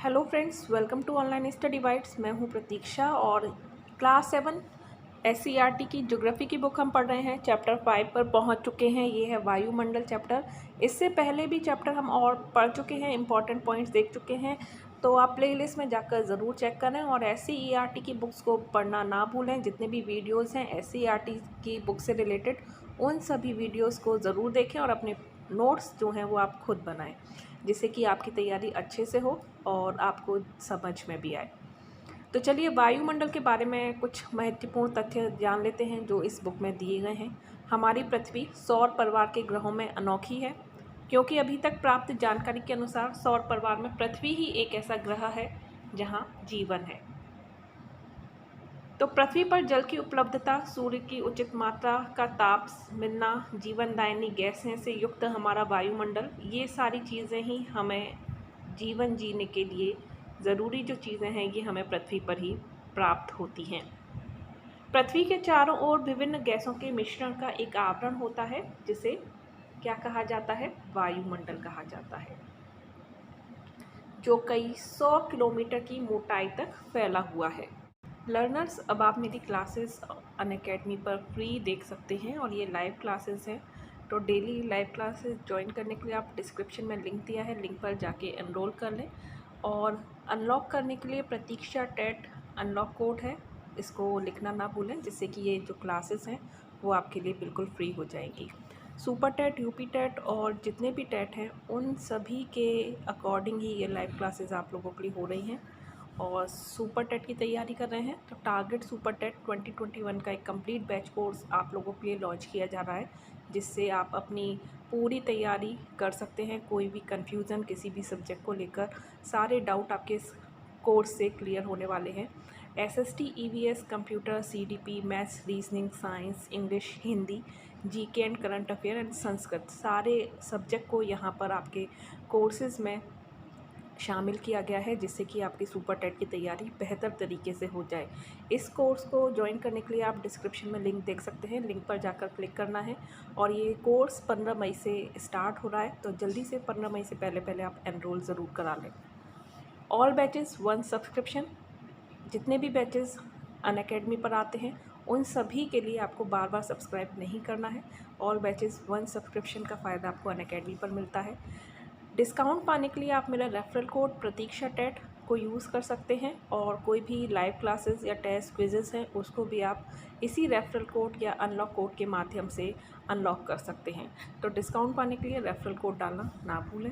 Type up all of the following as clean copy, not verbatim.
Hello friends, welcome to online study bytes. मैं हूं प्रतीक्षा और क्लास 7 एससीईआरटी की ज्योग्राफी की बुक हम पढ़ रहे हैं। चैप्टर 5 पर पहुंच चुके हैं। ये है वायुमंडल चैप्टर। इससे पहले भी चैप्टर हम और पढ़ चुके हैं, इंपॉर्टेंट पॉइंट्स देख चुके हैं। तो आप प्लेलिस्ट में जाकर ज़रूर चेक करें और एससीईआरटी की बुक्स को पढ़ना ना भूलें। जितने भी वीडियोज़ हैं एससीईआरटी की बुक से रिलेटेड, उन सभी वीडियोज़ को ज़रूर देखें और अपने नोट्स जो हैं वो आप खुद बनाएं, जिससे कि आपकी तैयारी अच्छे से हो और आपको समझ में भी आए। तो चलिए वायुमंडल के बारे में कुछ महत्वपूर्ण तथ्य जान लेते हैं जो इस बुक में दिए गए हैं। हमारी पृथ्वी सौर परिवार के ग्रहों में अनोखी है, क्योंकि अभी तक प्राप्त जानकारी के अनुसार सौर परिवार में पृथ्वी ही एक ऐसा ग्रह है जहां जीवन है। तो पृथ्वी पर जल की उपलब्धता, सूर्य की उचित मात्रा का ताप मिलना, जीवनदायिनी गैसें से युक्त हमारा वायुमंडल, ये सारी चीज़ें ही हमें जीवन जीने के लिए ज़रूरी जो चीज़ें हैं ये हमें पृथ्वी पर ही प्राप्त होती हैं। पृथ्वी के चारों ओर विभिन्न गैसों के मिश्रण का एक आवरण होता है, जिसे क्या कहा जाता है? वायुमंडल कहा जाता है, जो कई 100 किलोमीटर की मोटाई तक फैला हुआ है। लर्नर्स, अब आप मेरी क्लासेस अनअकैडमी पर फ्री देख सकते हैं और ये लाइव क्लासेस हैं। तो डेली लाइव क्लासेस ज्वाइन करने के लिए आप डिस्क्रिप्शन में लिंक दिया है, लिंक पर जाके एनरोल कर लें। और अनलॉक करने के लिए प्रतीक्षा टेट अनलॉक कोड है, इसको लिखना ना भूलें, जिससे कि ये जो क्लासेस हैं वो आपके लिए बिल्कुल फ्री हो जाएंगी। सुपर टेट, यूपी टेट और जितने भी टेट हैं उन सभी के अकॉर्डिंग ही ये लाइव क्लासेस आप लोगों के लिए हो रही हैं। और सुपर टेट की तैयारी कर रहे हैं तो टारगेट सुपर टेट 2021 का एक कंप्लीट बैच कोर्स आप लोगों के लिए लॉन्च किया जा रहा है, जिससे आप अपनी पूरी तैयारी कर सकते हैं। कोई भी कन्फ्यूज़न किसी भी सब्जेक्ट को लेकर, सारे डाउट आपके इस कोर्स से क्लियर होने वाले हैं। SST, EVS, computer, CDP, maths, reasoning, science, English, Hindi, GK and current affair and Sanskrit, सारे सब्जेक्ट को यहाँ पर आपके कोर्सेज़ में शामिल किया गया है, जिससे कि आपकी सुपर टेट की तैयारी बेहतर तरीके से हो जाए। इस कोर्स को ज्वाइन करने के लिए आप डिस्क्रिप्शन में लिंक देख सकते हैं, लिंक पर जाकर क्लिक करना है। और ये कोर्स 15 मई से स्टार्ट हो रहा है, तो जल्दी से 15 मई से पहले आप एनरोल ज़रूर करा लें। ऑल बैचेस 1 सब्सक्रिप्शन, जितने भी बैचेस अनअकैडमी पर आते हैं उन सभी के लिए आपको बार बार सब्सक्राइब नहीं करना है। ऑल बैचेस 1 सब्सक्रिप्शन का फ़ायदा आपको अनअकैडमी पर मिलता है। डिस्काउंट पाने के लिए आप मेरा रेफरल कोड प्रतीक्षा टेट को यूज़ कर सकते हैं, और कोई भी लाइव क्लासेस या टेस्ट क्विजेस हैं उसको भी आप इसी रेफरल कोड या अनलॉक कोड के माध्यम से अनलॉक कर सकते हैं। तो डिस्काउंट पाने के लिए रेफरल कोड डालना ना भूलें।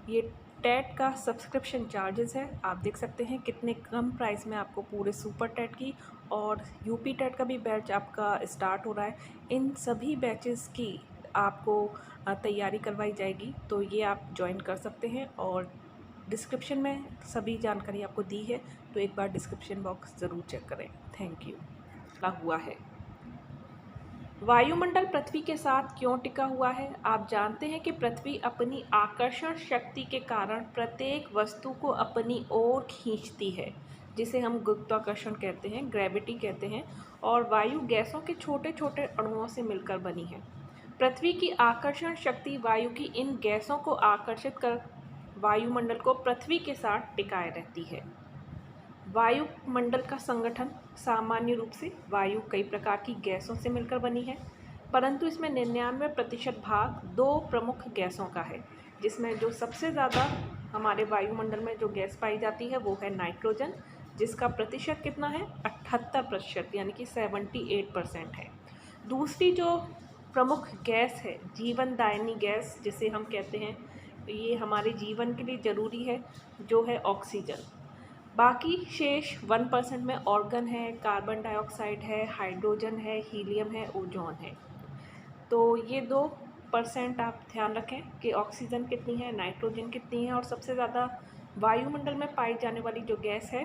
ये टेट का सब्सक्रिप्शन चार्जेस है, आप देख सकते हैं कितने कम प्राइस में आपको पूरे सुपर टेट की और यूपी टेट का भी बैच आपका स्टार्ट हो रहा है। इन सभी बैचेस की आपको तैयारी करवाई जाएगी, तो ये आप ज्वाइन कर सकते हैं। और डिस्क्रिप्शन में सभी जानकारी आपको दी है, तो एक बार डिस्क्रिप्शन बॉक्स ज़रूर चेक करें। Thank you. लिखा हुआ है, वायुमंडल पृथ्वी के साथ क्यों टिका हुआ है? आप जानते हैं कि पृथ्वी अपनी आकर्षण शक्ति के कारण प्रत्येक वस्तु को अपनी ओर खींचती है, जिसे हम गुरुत्वाकर्षण कहते हैं, ग्रेविटी कहते हैं। और वायु गैसों के छोटे छोटे अणुओं से मिलकर बनी है। पृथ्वी की आकर्षण शक्ति वायु की इन गैसों को आकर्षित कर वायुमंडल को पृथ्वी के साथ टिकाए रहती है। वायुमंडल का संगठन, सामान्य रूप से वायु कई प्रकार की गैसों से मिलकर बनी है, परंतु इसमें 99% भाग दो प्रमुख गैसों का है, जिसमें जो सबसे ज़्यादा हमारे वायुमंडल में जो गैस पाई जाती है वो है नाइट्रोजन, जिसका प्रतिशत कितना है? 78%, यानी कि 78% है। दूसरी जो प्रमुख गैस है जीवनदायिनी गैस, जिसे हम कहते हैं, ये हमारे जीवन के लिए ज़रूरी है, जो है ऑक्सीजन। बाकी शेष 1% में ऑर्गन है, कार्बन डाइऑक्साइड है, हाइड्रोजन है, हीलियम है, ओजोन है। तो ये 2% आप ध्यान रखें कि ऑक्सीजन कितनी है, नाइट्रोजन कितनी है। और सबसे ज़्यादा वायुमंडल में पाई जाने वाली जो गैस है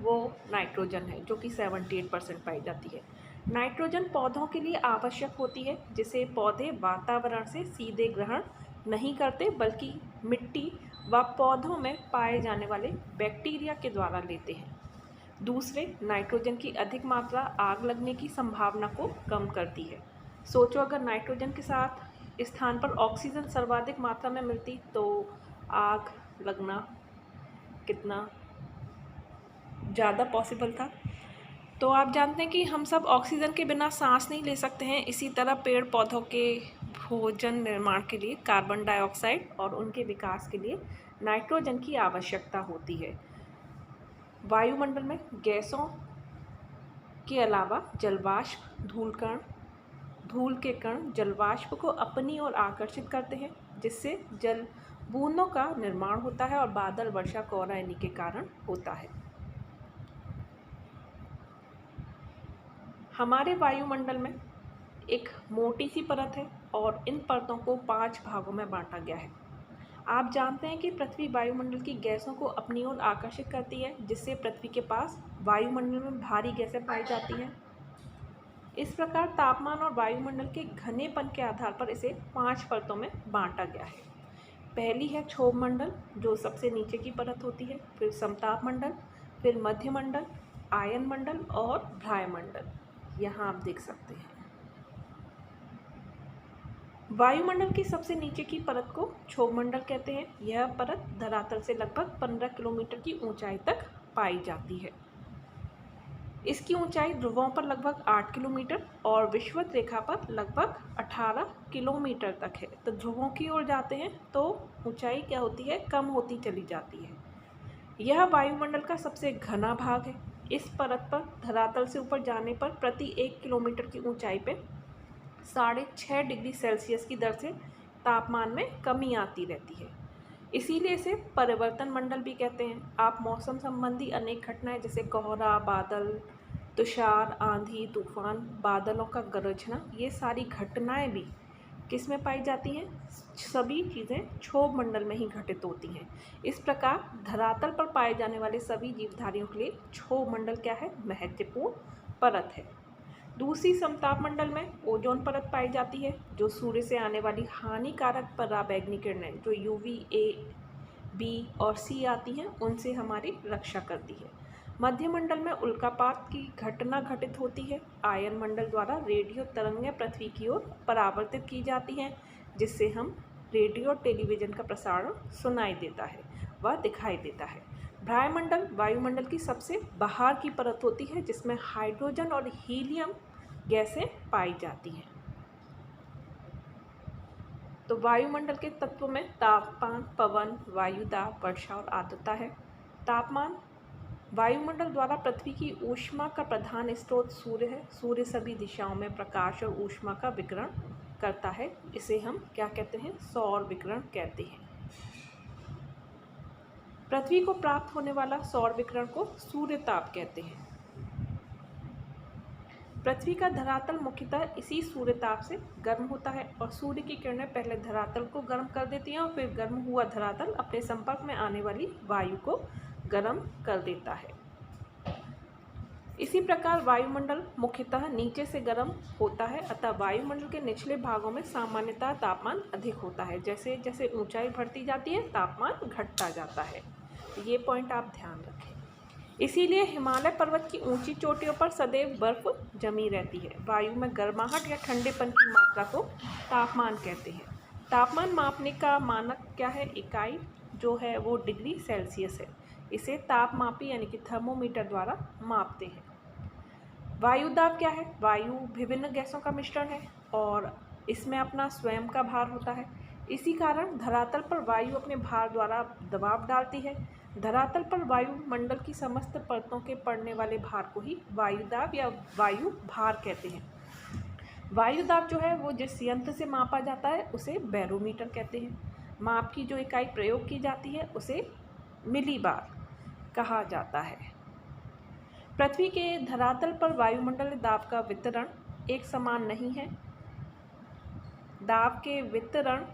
वो नाइट्रोजन है, जो कि 78% पाई जाती है। नाइट्रोजन पौधों के लिए आवश्यक होती है, जिसे पौधे वातावरण से सीधे ग्रहण नहीं करते, बल्कि मिट्टी व पौधों में पाए जाने वाले बैक्टीरिया के द्वारा लेते हैं। दूसरे, नाइट्रोजन की अधिक मात्रा आग लगने की संभावना को कम करती है। सोचो, अगर नाइट्रोजन के साथ स्थान पर ऑक्सीजन सर्वाधिक मात्रा में मिलती तो आग लगना कितना ज़्यादा पॉसिबल था। तो आप जानते हैं कि हम सब ऑक्सीजन के बिना सांस नहीं ले सकते हैं। इसी तरह पेड़ पौधों के भोजन निर्माण के लिए कार्बन डाइऑक्साइड और उनके विकास के लिए नाइट्रोजन की आवश्यकता होती है। वायुमंडल में गैसों के अलावा जलवाष्प, धूल के कण जलवाष्प को अपनी ओर आकर्षित करते हैं, जिससे जल बूंदों का निर्माण होता है और बादल, वर्षा, कोहरा इन्हीं के कारण होता है। हमारे वायुमंडल में एक मोटी सी परत है और इन परतों को 5 भागों में बांटा गया है। आप जानते हैं कि पृथ्वी वायुमंडल की गैसों को अपनी ओर आकर्षित करती है, जिससे पृथ्वी के पास वायुमंडल में भारी गैसें पाई जाती हैं। इस प्रकार तापमान और वायुमंडल के घनेपन के आधार पर इसे 5 परतों में बांटा गया है। पहली है क्षोभ मंडल, जो सबसे नीचे की परत होती है, फिर समताप मंडल, फिर मध्यमंडल, आयन मंडल और भ्रायमंडल। यहाँ आप देख सकते हैं। वायुमंडल की सबसे नीचे की परत को क्षोभ मंडल कहते हैं। यह परत धरातल से लगभग 15 किलोमीटर की ऊंचाई तक पाई जाती है। इसकी ऊंचाई ध्रुवों पर लगभग 8 किलोमीटर और विषुवत रेखा पर लगभग 18 किलोमीटर तक है। तो ध्रुवों की ओर जाते हैं तो ऊंचाई क्या होती है, कम होती चली जाती है। यह वायुमंडल का सबसे घना भाग है। इस परत पर धरातल से ऊपर जाने पर प्रति 1 किलोमीटर की ऊंचाई पे 6.5 डिग्री सेल्सियस की दर से तापमान में कमी आती रहती है। इसीलिए इसे परिवर्तन मंडल भी कहते हैं। आप मौसम संबंधी अनेक घटनाएं जैसे कोहरा, बादल, तुषार, आंधी, तूफान, बादलों का गरजना, ये सारी घटनाएं भी किस में पाई जाती हैं? सभी चीज़ें क्षोभ मंडल में ही घटित होती हैं। इस प्रकार धरातल पर पाए जाने वाले सभी जीवधारियों के लिए क्षोभ मंडल क्या है? महत्वपूर्ण परत है। दूसरी समताप मंडल में ओजोन परत पाई जाती है, जो सूर्य से आने वाली हानिकारक पराबैंगनी किरणें जो यूवी ए, बी और सी आती हैं, उनसे हमारी रक्षा करती है। मध्यमंडल में उल्कापात की घटना घटित होती है। आयन मंडल द्वारा रेडियो तरंगें पृथ्वी की ओर परावर्तित की जाती हैं, जिससे हम रेडियो और टेलीविज़न का प्रसारण सुनाई देता है व दिखाई देता है। भ्रायमंडल वायुमंडल की सबसे बाहर की परत होती है, जिसमें हाइड्रोजन और हीलियम गैसें पाई जाती हैं। तो वायुमंडल के तत्व में तापमान, पवन, वायु दाब, वर्षा और आर्द्रता है। तापमान वायुमंडल द्वारा पृथ्वी की ऊष्मा का प्रधान स्रोत सूर्य है। सूर्य सभी दिशाओं में प्रकाश और ऊष्मा का विकिरण करता है। इसे हम क्या कहते हैं? सौर विकिरण कहते हैं। पृथ्वी को प्राप्त होने वाला सौर विकिरण को सूर्य ताप कहते हैं। पृथ्वी का धरातल मुख्यतः इसी सूर्य ताप से गर्म होता है और सूर्य की किरणें पहले धरातल को गर्म कर देती हैं और फिर गर्म हुआ धरातल अपने संपर्क में आने वाली वायु को गर्म कर देता है। इसी प्रकार वायुमंडल मुख्यतः नीचे से गर्म होता है, अतः वायुमंडल के निचले भागों में सामान्यतः तापमान अधिक होता है। जैसे जैसे ऊंचाई बढ़ती जाती है, तापमान घटता जाता है। ये पॉइंट आप ध्यान रखें। इसीलिए हिमालय पर्वत की ऊंची चोटियों पर सदैव बर्फ जमी रहती है। वायु में गर्माहट या ठंडेपन की मात्रा को तापमान कहते हैं। तापमान मापने का मानक क्या है? इकाई जो है वो डिग्री सेल्सियस है। इसे तापमापी यानी कि थर्मोमीटर द्वारा मापते हैं। वायु दाब क्या है? वायु विभिन्न गैसों का मिश्रण है और इसमें अपना स्वयं का भार होता है। इसी कारण धरातल पर वायु अपने भार द्वारा दबाव डालती है। धरातल पर वायुमंडल की समस्त परतों के पड़ने वाले भार को ही वायुदाब या वायु भार कहते हैं। वायुदाब जो है वो जिस यंत्र से मापा जाता है उसे बैरोमीटर कहते हैं। माप की जो इकाई प्रयोग की जाती है उसे मिलीबार कहा जाता है। पृथ्वी के धरातल पर वायुमंडलीय दाब का वितरण एक समान नहीं है। दाब के वितरण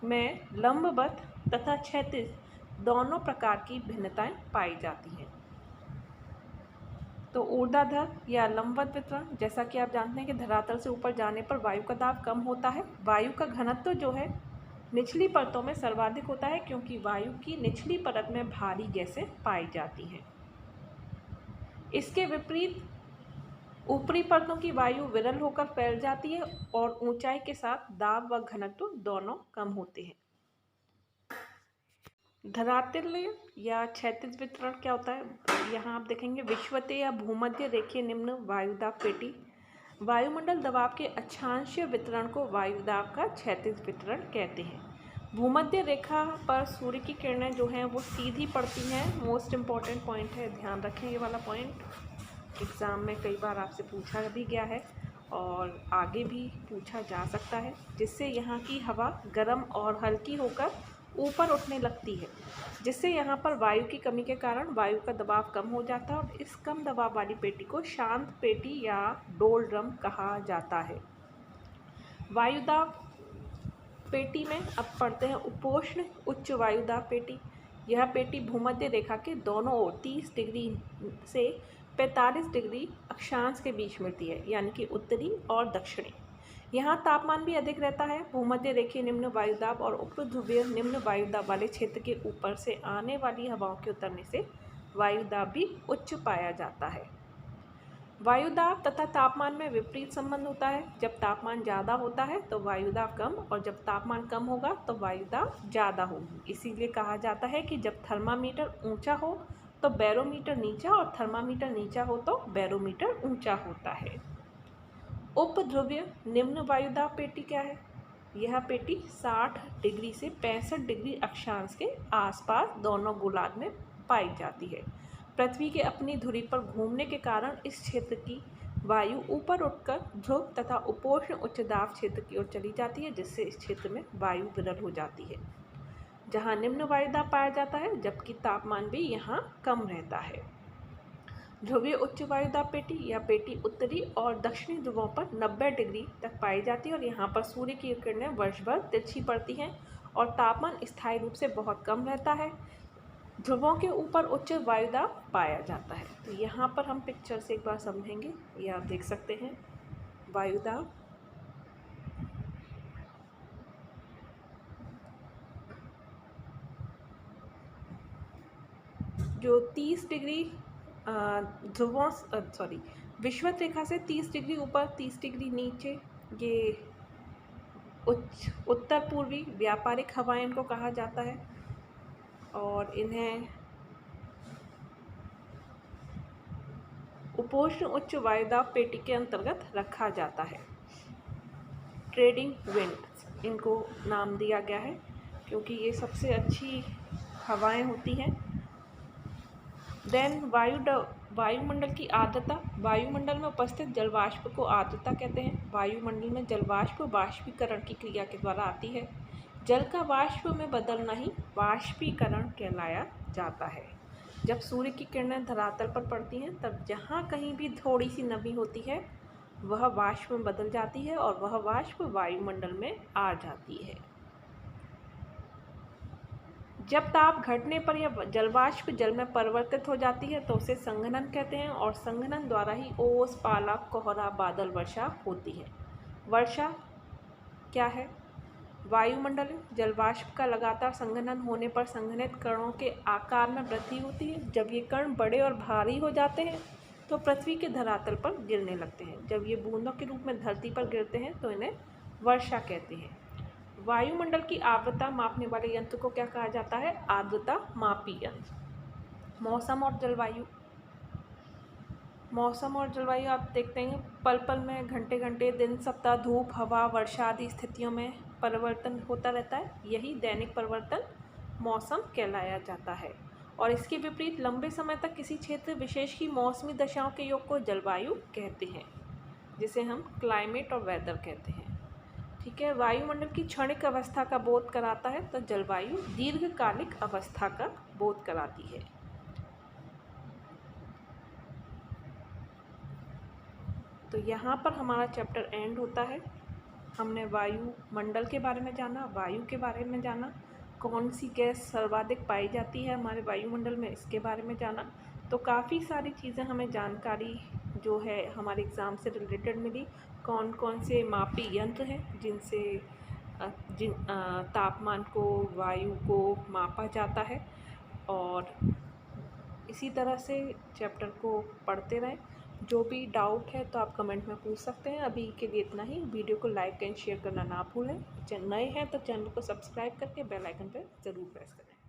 में लंबवत तथा क्षैतिज दोनों प्रकार की भिन्नताएं पाई जाती हैं। तो ऊर्ध्वाधर या लंबवत वितरण, जैसा कि आप जानते हैं कि धरातल से ऊपर जाने पर वायु का दाब कम होता है। वायु का घनत्व जो है निचली परतों में सर्वाधिक होता है, क्योंकि वायु की निचली परत में भारी गैसें पाई जाती हैं। इसके विपरीत ऊपरी परतों की वायु विरल होकर फैल जाती है और ऊंचाई के साथ दाब व घनत्व दोनों कम होते हैं। धरातल या क्षैतिज वितरण क्या होता है, यहाँ आप देखेंगे विषुवतीय या भूमध्य रेखीय निम्न वायुदाब पेटी। वायुमंडल दबाव के अक्षांशीय वितरण को वायुदाब का क्षैतिज वितरण कहते हैं। भूमध्य रेखा पर सूर्य की किरणें जो हैं वो सीधी पड़ती हैं। मोस्ट इम्पॉर्टेंट पॉइंट है, ध्यान रखें ये वाला पॉइंट। एग्ज़ाम में कई बार आपसे पूछा भी गया है और आगे भी पूछा जा सकता है, जिससे यहाँ की हवा गर्म और हल्की होकर ऊपर उठने लगती है, जिससे यहाँ पर वायु की कमी के कारण वायु का दबाव कम हो जाता है और इस कम दबाव वाली पेटी को शांत पेटी या डोलड्रम कहा जाता है। वायुदाब पेटी में अब पढ़ते हैं उपोष्ण उच्च वायुदाब पेटी। यह पेटी भूमध्य रेखा के दोनों ओर 30 डिग्री से 45 डिग्री अक्षांश के बीच मिलती है, यानी कि उत्तरी और दक्षिणी। यहाँ तापमान भी अधिक रहता है। भूमध्य रेखीय निम्न वायुदाब और उपध्रुवीय निम्न वायुदाब वाले क्षेत्र के ऊपर से आने वाली हवाओं के उतरने से वायुदाब भी उच्च पाया जाता है। वायुदाब तथा तापमान में विपरीत संबंध होता है। जब तापमान ज़्यादा होता है तो वायुदाब कम, और जब तापमान कम होगा तो वायुदाब ज़्यादा होगी। इसीलिए कहा जाता है कि जब थर्मामीटर ऊंचा हो तो बैरोमीटर नीचा, और थर्मामीटर नीचा हो तो बैरोमीटर ऊंचा होता है। उपध्रुवीय निम्न वायुदाब पेटी क्या है? यह पेटी 60 डिग्री से 65 डिग्री अक्षांश के आसपास दोनों गोलार्ध में पाई जाती है। पृथ्वी के अपनी धुरी पर घूमने के कारण इस क्षेत्र की वायु ऊपर उठकर ध्रुव तथा उपोष्ण उच्च दाब क्षेत्र की ओर चली जाती है, जिससे इस क्षेत्र में वायु विरल हो जाती है, जहाँ निम्न वायुदाब पाया जाता है, जबकि तापमान भी यहाँ कम रहता है। ध्रुवीय उच्च वायुदाब पेटी या पेटी उत्तरी और दक्षिणी ध्रुवों पर 90 डिग्री तक पाई जाती है और यहाँ पर सूर्य की किरणें वर्ष भर तिरछी पड़ती हैं और तापमान स्थायी रूप से बहुत कम रहता है। ध्रुवों के ऊपर उच्च वायुदाब पाया जाता है। तो यहाँ पर हम पिक्चर से एक बार समझेंगे, ये आप देख सकते हैं वायुदाब। जो 30 डिग्री ध्रुवों विषुवत रेखा से 30 डिग्री ऊपर 30 डिग्री नीचे, ये उत्तर पूर्वी व्यापारिक हवाएं इनको कहा जाता है और इन्हें उपोष्ण उच्च वायुदाब पेटी के अंतर्गत रखा जाता है। ट्रेडिंग विंड इनको नाम दिया गया है क्योंकि ये सबसे अच्छी हवाएं होती हैं। देन वायुमंडल की आर्द्रता। वायुमंडल में उपस्थित जलवाष्प को आर्द्रता कहते हैं। वायुमंडल में जलवाष्प वाष्पीकरण की क्रिया के द्वारा आती है। जल का वाष्प में बदलना ही वाष्पीकरण कहलाया जाता है। जब सूर्य की किरणें धरातल पर पड़ती हैं तब जहाँ कहीं भी थोड़ी सी नमी होती है वह वाष्प में बदल जाती है और वह वाष्प वायुमंडल में आ जाती है। जब ताप घटने पर यह जलवाष्प जल में परिवर्तित हो जाती है तो उसे संघनन कहते हैं और संघनन द्वारा ही ओस, पाला, कोहरा, बादल, वर्षा होती है। वर्षा क्या है? वायुमंडल जलवाष्प का लगातार संघनन होने पर संघनित कणों के आकार में वृद्धि होती है। जब ये कण बड़े और भारी हो जाते हैं तो पृथ्वी के धरातल पर गिरने लगते हैं। जब ये बूंदों के रूप में धरती पर गिरते हैं तो इन्हें वर्षा कहते हैं। वायुमंडल की आर्द्रता मापने वाले यंत्र को क्या कहा जाता है? आर्द्रता मापी यंत्र। मौसम और जलवायु। मौसम और जलवायु आप देखते हैं पल पल में, घंटे घंटे, दिन, सप्ताह, धूप, हवा, वर्षा आदि स्थितियों में परिवर्तन होता रहता है। यही दैनिक परिवर्तन मौसम कहलाया जाता है। और इसके विपरीत लंबे समय तक किसी क्षेत्र विशेष की मौसमी दशाओं के योग को जलवायु कहते हैं, जिसे हम क्लाइमेट और वेदर कहते हैं। ठीक है। वायुमंडल की क्षणिक अवस्था का बोध कराता है तो जलवायु दीर्घकालिक अवस्था का बोध कराती है। तो यहाँ पर हमारा चैप्टर एंड होता है। हमने वायुमंडल के बारे में जाना, वायु के बारे में जाना, कौन सी गैस सर्वाधिक पाई जाती है हमारे वायुमंडल में, इसके बारे में जाना। तो काफ़ी सारी चीज़ें हमें जानकारी जो है हमारे एग्ज़ाम से रिलेटेड मिली। कौन कौन से मापी यंत्र हैं जिनसे तापमान को, वायु को मापा जाता है, और इसी तरह से चैप्टर को पढ़ते रहें। जो भी डाउट है तो आप कमेंट में पूछ सकते हैं। अभी के लिए इतना ही। वीडियो को लाइक एंड शेयर करना ना भूलें। नए हैं तो चैनल को सब्सक्राइब करके बेल आइकन पर ज़रूर प्रेस करें।